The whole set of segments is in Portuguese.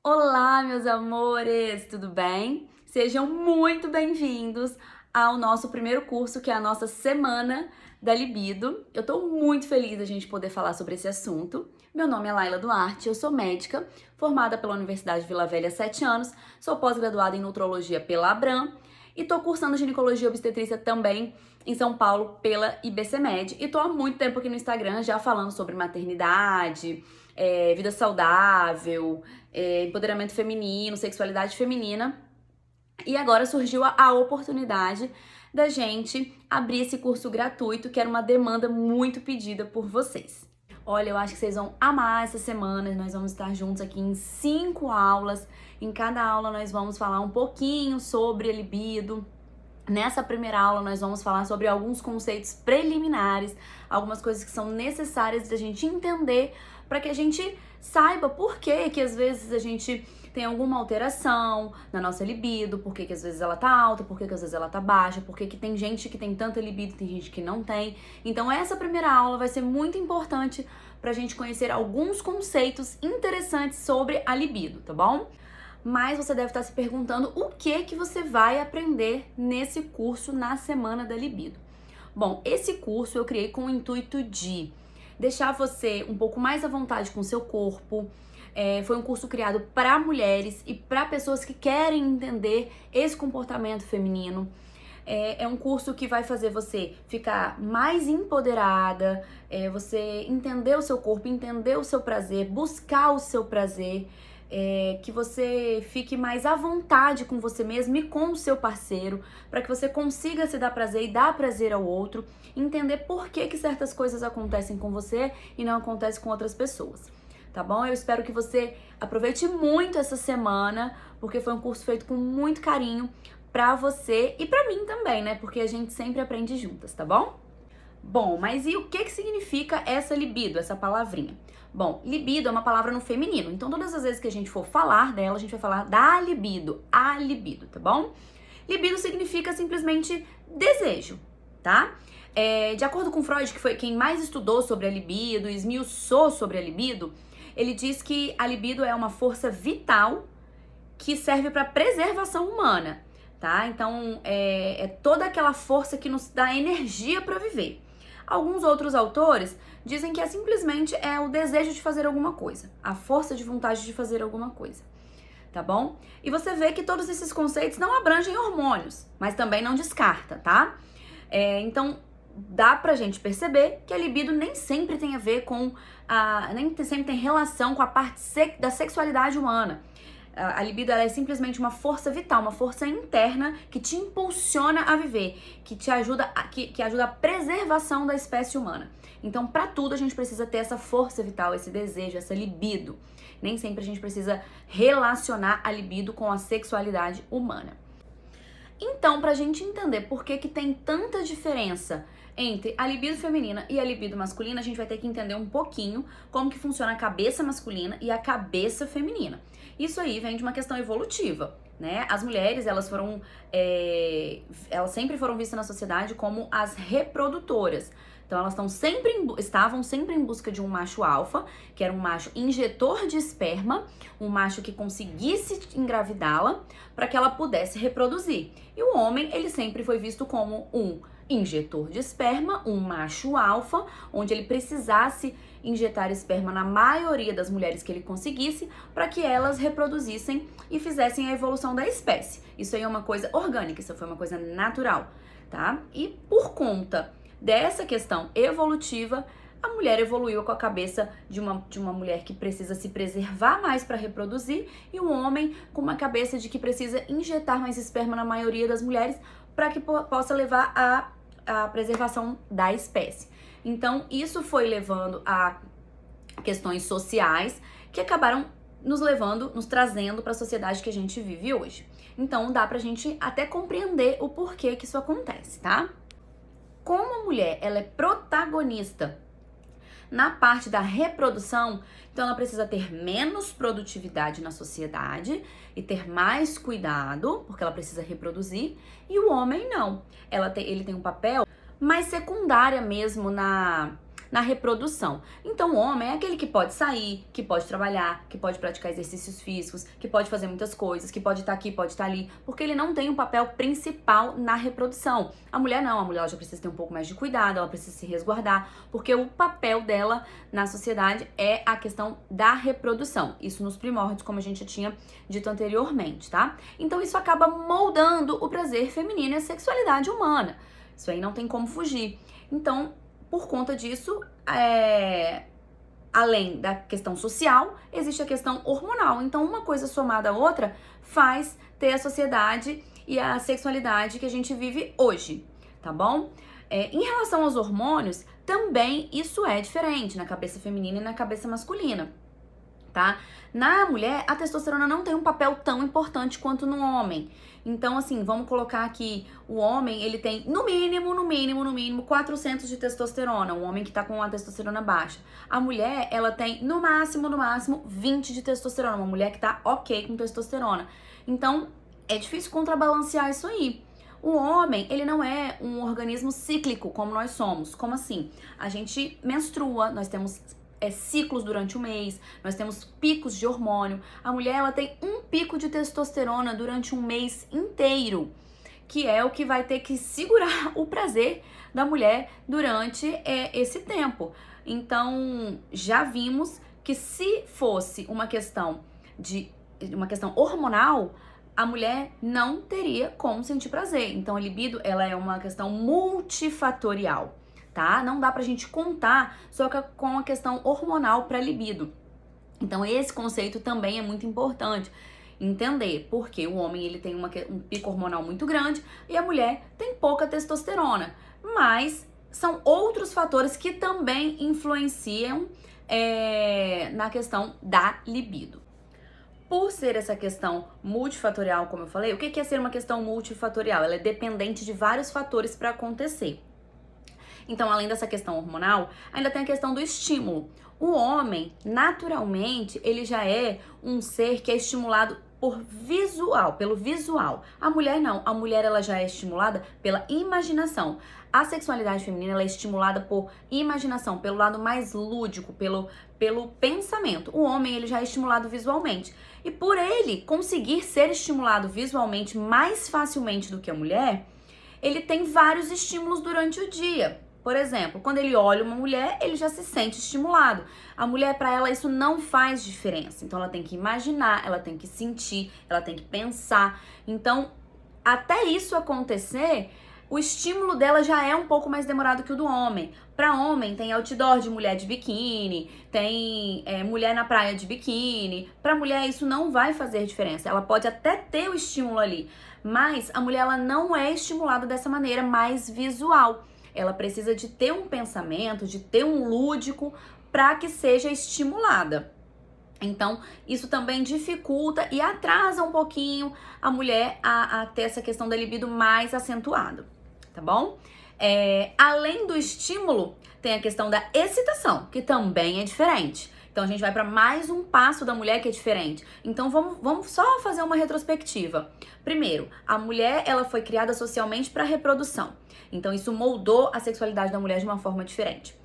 Olá, meus amores, tudo bem? Sejam muito bem-vindos ao nosso primeiro curso, que é a nossa Semana da Libido. Eu tô muito feliz da gente poder falar sobre esse assunto. Meu nome é Laila Duarte, eu sou médica, formada pela Universidade de Vila Velha há 7 anos, sou pós-graduada em nutrologia pela Abram e tô cursando ginecologia e obstetrícia também em São Paulo pela IBCMed. E tô há muito tempo aqui no Instagram já falando sobre maternidade, vida saudável, empoderamento feminino, sexualidade feminina. E agora surgiu a oportunidade da gente abrir esse curso gratuito, que era uma demanda muito pedida por vocês. Olha, eu acho que vocês vão amar essa semana. Nós vamos estar juntos aqui em 5 aulas. Em cada aula nós vamos falar um pouquinho sobre a libido. Nessa primeira aula nós vamos falar sobre alguns conceitos preliminares, algumas coisas que são necessárias da gente entender para que a gente saiba por que às vezes a gente tem alguma alteração na nossa libido, por que às vezes ela tá alta, por que às vezes ela tá baixa, por que tem gente que tem tanta libido, tem gente que não tem. Então essa primeira aula vai ser muito importante pra gente conhecer alguns conceitos interessantes sobre a libido, tá bom? Mas você deve estar se perguntando o que você vai aprender nesse curso na Semana da Libido. Bom, esse curso eu criei com o intuito de deixar você um pouco mais à vontade com o seu corpo. Foi um curso criado para mulheres e para pessoas que querem entender esse comportamento feminino. É um curso que vai fazer você ficar mais empoderada, você entender o seu corpo, entender o seu prazer, buscar o seu prazer. Que você fique mais à vontade com você mesmo e com o seu parceiro, para que você consiga se dar prazer e dar prazer ao outro, entender por que certas coisas acontecem com você e não acontecem com outras pessoas, tá bom? Eu espero que você aproveite muito essa semana, porque foi um curso feito com muito carinho pra você e pra mim também, né? Porque a gente sempre aprende juntas, tá bom? Bom, mas e o que significa essa libido, essa palavrinha? Bom, libido é uma palavra no feminino, então todas as vezes que a gente for falar dela, a gente vai falar da libido, a libido, tá bom? Libido significa simplesmente desejo, tá? De acordo com Freud, que foi quem mais estudou sobre a libido, esmiuçou sobre a libido, ele diz que a libido é uma força vital que serve para preservação humana, tá? Então, é toda aquela força que nos dá energia para viver. Alguns outros autores dizem que simplesmente é o desejo de fazer alguma coisa, a força de vontade de fazer alguma coisa, tá bom? E você vê que todos esses conceitos não abrangem hormônios, mas também não descarta, tá? Então, dá pra gente perceber que a libido nem sempre tem a ver com, nem sempre tem relação com a parte da sexualidade humana. A libido ela é simplesmente uma força vital, uma força interna que te impulsiona a viver, que te ajuda, que ajuda a preservação da espécie humana. Então, para tudo a gente precisa ter essa força vital, esse desejo, essa libido. Nem sempre a gente precisa relacionar a libido com a sexualidade humana. Então, pra gente entender por que tem tanta diferença entre a libido feminina e a libido masculina, a gente vai ter que entender um pouquinho como que funciona a cabeça masculina e a cabeça feminina. Isso aí vem de uma questão evolutiva, né? As mulheres, elas sempre foram vistas na sociedade como as reprodutoras. Então elas estavam sempre em busca de um macho alfa, que era um macho injetor de esperma, um macho que conseguisse engravidá-la para que ela pudesse reproduzir. E o homem, ele sempre foi visto como um injetor de esperma, um macho alfa, onde ele precisasse injetar esperma na maioria das mulheres que ele conseguisse para que elas reproduzissem e fizessem a evolução da espécie. Isso aí é uma coisa orgânica, isso foi uma coisa natural, tá? E por conta dessa questão evolutiva, a mulher evoluiu com a cabeça de uma mulher que precisa se preservar mais para reproduzir e o homem com uma cabeça de que precisa injetar mais esperma na maioria das mulheres para que possa levar à preservação da espécie. Então, isso foi levando a questões sociais que acabaram nos trazendo para a sociedade que a gente vive hoje. Então, dá pra gente até compreender o porquê que isso acontece, tá? Como a mulher, ela é protagonista na parte da reprodução, então ela precisa ter menos produtividade na sociedade e ter mais cuidado, porque ela precisa reproduzir, e o homem não. Ele tem um papel mais secundário mesmo na na reprodução. Então o homem é aquele que pode sair, que pode trabalhar, que pode praticar exercícios físicos, que pode fazer muitas coisas, que pode estar aqui, pode estar ali, porque ele não tem um papel principal na reprodução. A mulher não, a mulher ela já precisa ter um pouco mais de cuidado, ela precisa se resguardar, porque o papel dela na sociedade é a questão da reprodução. Isso nos primórdios, como a gente já tinha dito anteriormente, tá? Então isso acaba moldando o prazer feminino e a sexualidade humana. Isso aí não tem como fugir. Então, por conta disso, além da questão social, existe a questão hormonal. Então, uma coisa somada à outra faz ter a sociedade e a sexualidade que a gente vive hoje, tá bom? Em relação aos hormônios, também isso é diferente na cabeça feminina e na cabeça masculina, tá? Na mulher, a testosterona não tem um papel tão importante quanto no homem. Então, assim, vamos colocar aqui, o homem, ele tem no mínimo 400 de testosterona, um homem que tá com a testosterona baixa. A mulher, ela tem no máximo 20 de testosterona, uma mulher que tá ok com testosterona. Então, é difícil contrabalancear isso aí. O homem, ele não é um organismo cíclico como nós somos. Como assim? A gente menstrua, nós temos ciclos durante o mês, nós temos picos de hormônio. A mulher, ela tem um pico de testosterona durante um mês inteiro, que é o que vai ter que segurar o prazer da mulher durante esse tempo. Então, já vimos que se fosse uma questão hormonal, a mulher não teria como sentir prazer. Então, a libido, ela é uma questão multifatorial, tá? Não dá pra gente contar só com a questão hormonal pra libido. Então, esse conceito também é muito importante entender, porque o homem ele tem um pico hormonal muito grande e a mulher tem pouca testosterona. Mas são outros fatores que também influenciam na questão da libido. Por ser essa questão multifatorial, como eu falei, o que é ser uma questão multifatorial? Ela é dependente de vários fatores para acontecer. Então, além dessa questão hormonal, ainda tem a questão do estímulo. O homem, naturalmente, ele já é um ser que é estimulado pelo visual. A mulher não. A mulher, ela já é estimulada pela imaginação. A sexualidade feminina, ela é estimulada por imaginação, pelo lado mais lúdico, pelo pensamento. O homem, ele já é estimulado visualmente. E por ele conseguir ser estimulado visualmente mais facilmente do que a mulher, ele tem vários estímulos durante o dia. Por exemplo, quando ele olha uma mulher, ele já se sente estimulado. A mulher, para ela, isso não faz diferença. Então, ela tem que imaginar, ela tem que sentir, ela tem que pensar. Então, até isso acontecer, o estímulo dela já é um pouco mais demorado que o do homem. Para homem, tem outdoor de mulher de biquíni, tem mulher na praia de biquíni. Para mulher, isso não vai fazer diferença. Ela pode até ter o estímulo ali, mas a mulher ela não é estimulada dessa maneira mais visual. Ela precisa de ter um pensamento, de ter um lúdico para que seja estimulada. Então, isso também dificulta e atrasa um pouquinho a mulher a ter essa questão da libido mais acentuada, tá bom? Além do estímulo, tem a questão da excitação, que também é diferente. Então, a gente vai para mais um passo da mulher que é diferente. Então, vamos só fazer uma retrospectiva. Primeiro, a mulher, ela foi criada socialmente para reprodução. Então, isso moldou a sexualidade da mulher de uma forma diferente.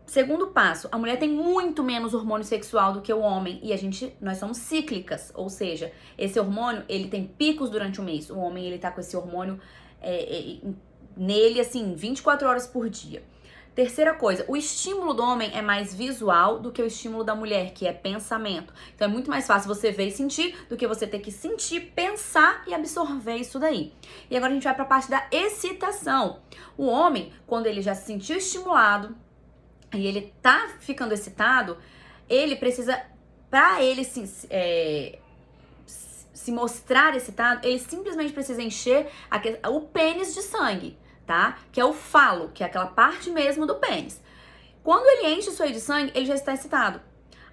Segundo passo, a mulher tem muito menos hormônio sexual do que o homem e nós somos cíclicas, ou seja, esse hormônio, ele tem picos durante o mês. O homem, ele tá com esse hormônio nele, assim, 24 horas por dia. Terceira coisa, o estímulo do homem é mais visual do que o estímulo da mulher, que é pensamento. Então é muito mais fácil você ver e sentir do que você ter que sentir, pensar e absorver isso daí. E agora a gente vai para a parte da excitação. O homem, quando ele já se sentiu estimulado e ele tá ficando excitado, ele precisa, para ele se mostrar excitado, ele simplesmente precisa encher o pênis de sangue, tá? Que é o falo, que é aquela parte mesmo do pênis. Quando ele enche isso aí de sangue, ele já está excitado.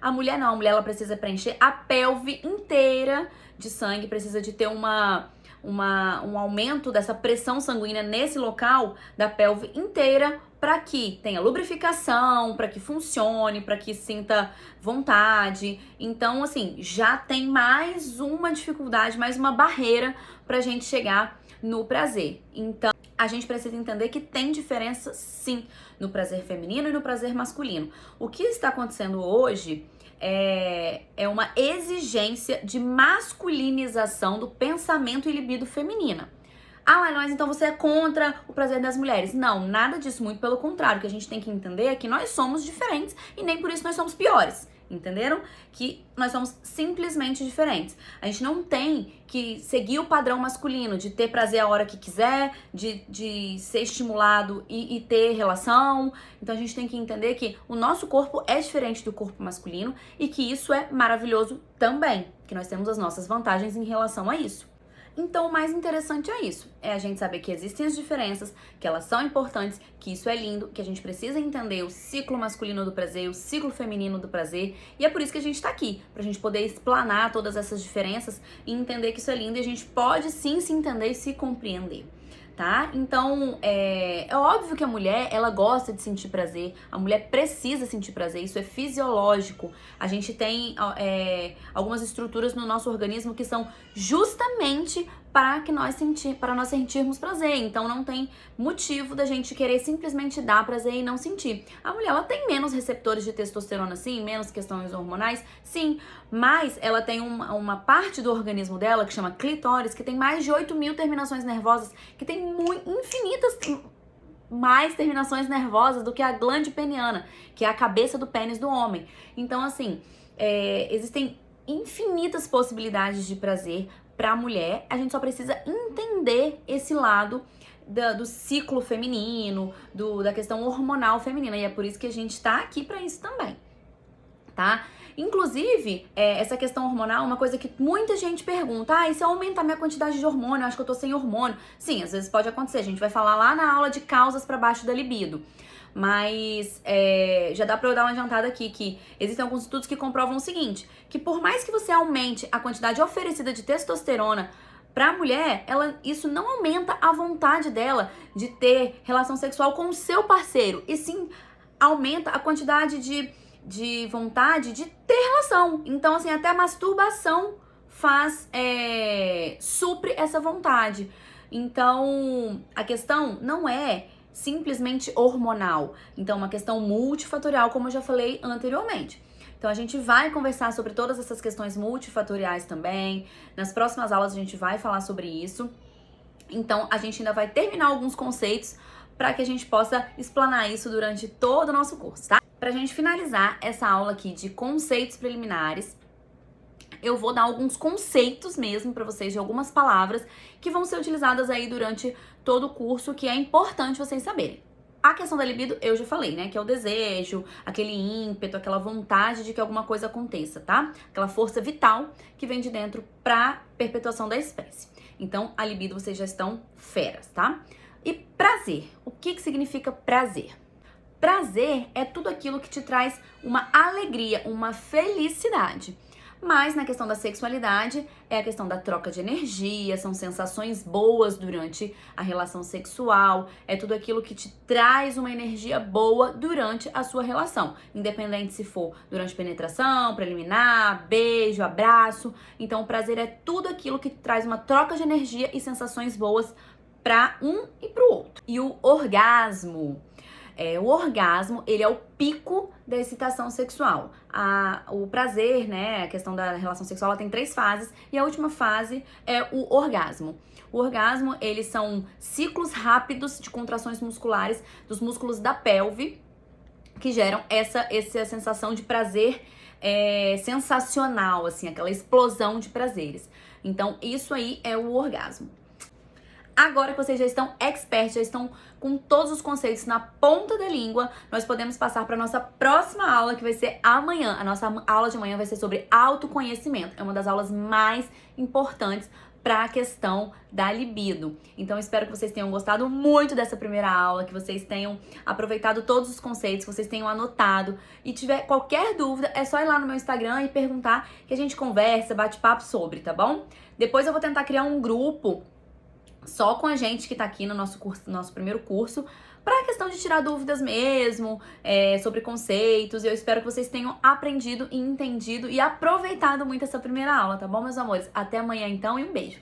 A mulher não, a mulher ela precisa preencher a pelve inteira de sangue, precisa de ter um aumento dessa pressão sanguínea nesse local da pelve inteira para que tenha lubrificação, para que funcione, para que sinta vontade. Então, assim, já tem mais uma dificuldade, mais uma barreira pra gente chegar no prazer. Então, a gente precisa entender que tem diferença, sim, no prazer feminino e no prazer masculino. O que está acontecendo hoje é uma exigência de masculinização do pensamento e libido feminina. Ah, mas então você é contra o prazer das mulheres. Não, nada disso, muito pelo contrário. O que a gente tem que entender é que nós somos diferentes e nem por isso nós somos piores. Entenderam? Que nós somos simplesmente diferentes. A gente não tem que seguir o padrão masculino de ter prazer a hora que quiser, de ser estimulado e ter relação. Então a gente tem que entender que o nosso corpo é diferente do corpo masculino e que isso é maravilhoso também, que nós temos as nossas vantagens em relação a isso. Então, o mais interessante é isso, é a gente saber que existem as diferenças, que elas são importantes, que isso é lindo, que a gente precisa entender o ciclo masculino do prazer, o ciclo feminino do prazer, e é por isso que a gente tá aqui, pra gente poder explanar todas essas diferenças e entender que isso é lindo e a gente pode sim se entender e se compreender. Tá? Então, é óbvio que a mulher, ela gosta de sentir prazer, a mulher precisa sentir prazer, isso é fisiológico. A gente tem algumas estruturas no nosso organismo que são justamente para nós sentirmos prazer. Então, não tem motivo da gente querer simplesmente dar prazer e não sentir. A mulher, ela tem menos receptores de testosterona, sim, menos questões hormonais, sim, mas ela tem uma parte do organismo dela, que chama clitóris, que tem mais de 8.000 terminações nervosas, que tem infinitas mais terminações nervosas do que a glande peniana, que é a cabeça do pênis do homem. Então, assim, existem infinitas possibilidades de prazer para a mulher. A gente só precisa entender esse lado do ciclo feminino, da questão hormonal feminina. E é por isso que a gente tá aqui para isso também, tá? Inclusive, essa questão hormonal é uma coisa que muita gente pergunta. E se eu aumentar minha quantidade de hormônio, eu acho que eu tô sem hormônio. Sim, às vezes pode acontecer. A gente vai falar lá na aula de causas para baixo da libido. Mas já dá pra eu dar uma adiantada aqui que existem alguns estudos que comprovam o seguinte, que por mais que você aumente a quantidade oferecida de testosterona pra mulher, isso não aumenta a vontade dela de ter relação sexual com o seu parceiro, e sim aumenta a quantidade de vontade de ter relação. Então, assim, até a masturbação supre essa vontade. Então, a questão não é simplesmente hormonal. Então, uma questão multifatorial, como eu já falei anteriormente. Então, a gente vai conversar sobre todas essas questões multifatoriais também. Nas próximas aulas, a gente vai falar sobre isso. Então, a gente ainda vai terminar alguns conceitos para que a gente possa explanar isso durante todo o nosso curso, tá? Pra gente finalizar essa aula aqui de conceitos preliminares, eu vou dar alguns conceitos mesmo pra vocês, de algumas palavras que vão ser utilizadas aí durante todo o curso, que é importante vocês saberem. A questão da libido, eu já falei, né? Que é o desejo, aquele ímpeto, aquela vontade de que alguma coisa aconteça, tá? Aquela força vital que vem de dentro pra perpetuação da espécie. Então, a libido vocês já estão feras, tá? E prazer. O que significa prazer? Prazer é tudo aquilo que te traz uma alegria, uma felicidade. Mas na questão da sexualidade, é a questão da troca de energia, são sensações boas durante a relação sexual, é tudo aquilo que te traz uma energia boa durante a sua relação, independente se for durante penetração, preliminar, beijo, abraço. Então o prazer é tudo aquilo que traz uma troca de energia e sensações boas para um e para o outro. E o orgasmo? O orgasmo, ele é o pico da excitação sexual. O prazer, né, a questão da relação sexual, ela tem 3 fases e a última fase é o orgasmo. O orgasmo, eles são ciclos rápidos de contrações musculares dos músculos da pelve que geram essa sensação de prazer sensacional, assim, aquela explosão de prazeres. Então, isso aí é o orgasmo. Agora que vocês já estão experts, já estão com todos os conceitos na ponta da língua, nós podemos passar para nossa próxima aula, que vai ser amanhã. A nossa aula de amanhã vai ser sobre autoconhecimento. É uma das aulas mais importantes para a questão da libido. Então, espero que vocês tenham gostado muito dessa primeira aula, que vocês tenham aproveitado todos os conceitos, que vocês tenham anotado. E tiver qualquer dúvida, é só ir lá no meu Instagram e perguntar, que a gente conversa, bate papo sobre, tá bom? Depois eu vou tentar criar um grupo só com a gente que tá aqui no nosso curso, no nosso primeiro curso, para a questão de tirar dúvidas mesmo, sobre conceitos. Eu espero que vocês tenham aprendido e entendido e aproveitado muito essa primeira aula, tá bom, meus amores? Até amanhã então e um beijo!